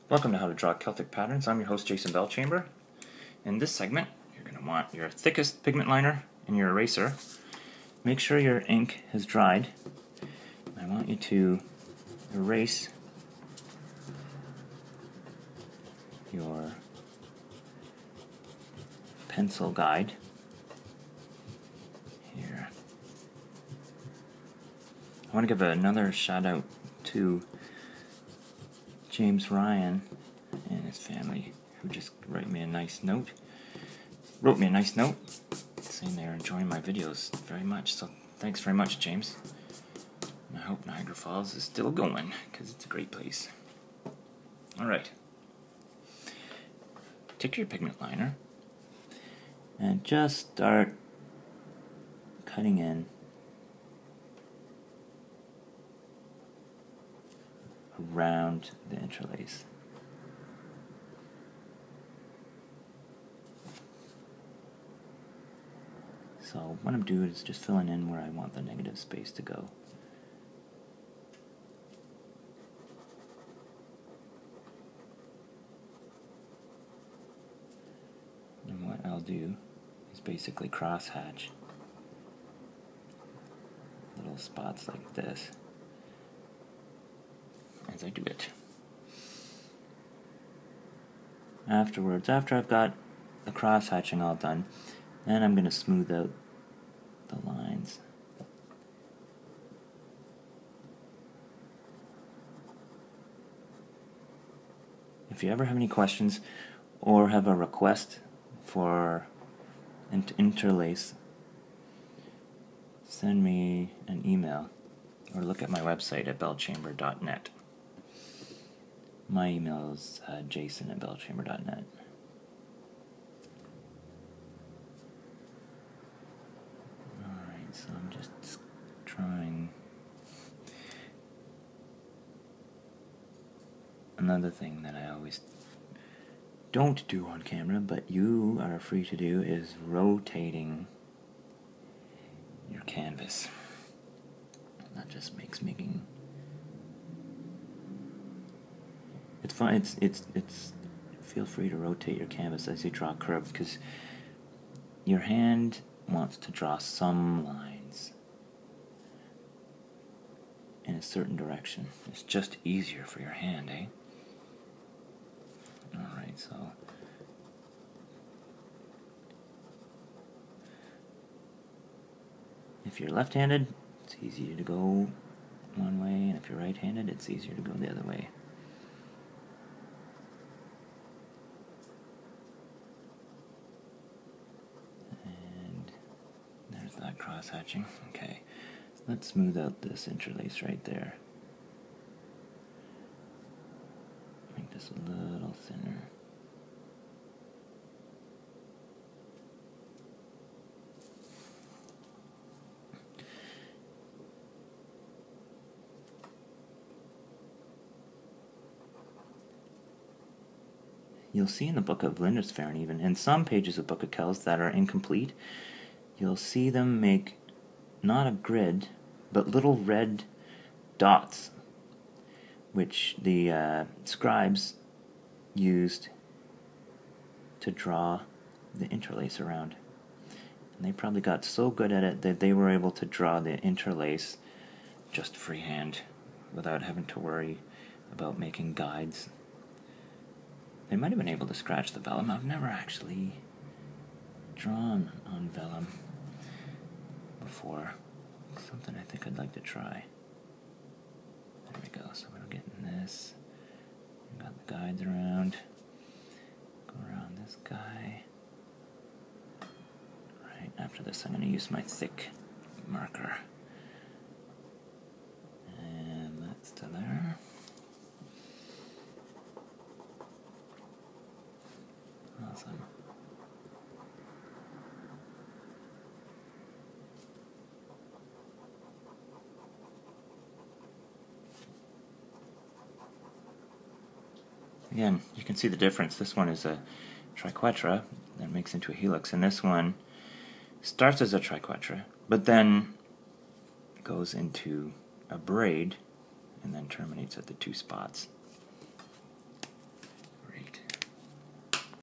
Welcome to How to Draw Celtic Patterns. I'm your host, Jason Belchamber. In this segment, you're going to want your thickest pigment liner and your eraser. Make sure your ink has dried. I want you to erase your pencil guide here. I want to give another shout out to James Ryan and his family, who just wrote me a nice note saying they're enjoying my videos very much. So thanks very much, James. And I hope Niagara Falls is still going, because it's a great place. Alright. Take your pigment liner and just start cutting in around the interlace. So what I'm doing is just filling in where I want the negative space to go. And what I'll do is basically cross-hatch little spots like this as I do it. Afterwards, after I've got the cross-hatching all done, then I'm going to smooth out the lines. If you ever have any questions or have a request for Interlace, send me an email or look at my website at belchamber.net. My email is jason@belchamber.net. Alright, so I'm just trying. Another thing that I always don't do on camera, but you are free to do, is rotating your canvas. That just makes making it's fun. It's feel free to rotate your canvas as you draw curves, because your hand wants to draw some lines in a certain direction. It's just easier for your hand, eh? Alright, so if you're left-handed, it's easier to go one way, and if you're right-handed, it's easier to go the other way. And there's that cross-hatching. Okay, so let's smooth out this interlace right there. Make this a little thinner. You'll see in the Book of Lindisfarne, even in some pages of Book of Kells that are incomplete, you'll see them make not a grid, but little red dots, which the scribes used to draw the interlace around. And they probably got so good at it that they were able to draw the interlace just freehand without having to worry about making guides. They might have been able to scratch the vellum. I've never actually drawn on vellum before. Something I think I'd like to try. There we go. So we're getting this. We've got the guides around. Go around this guy. Right, after this I'm going to use my thick marker. And that's to there. Awesome. Again, you can see the difference. This one is a triquetra that makes into a helix, and this one starts as a triquetra, but then goes into a braid and then terminates at the two spots.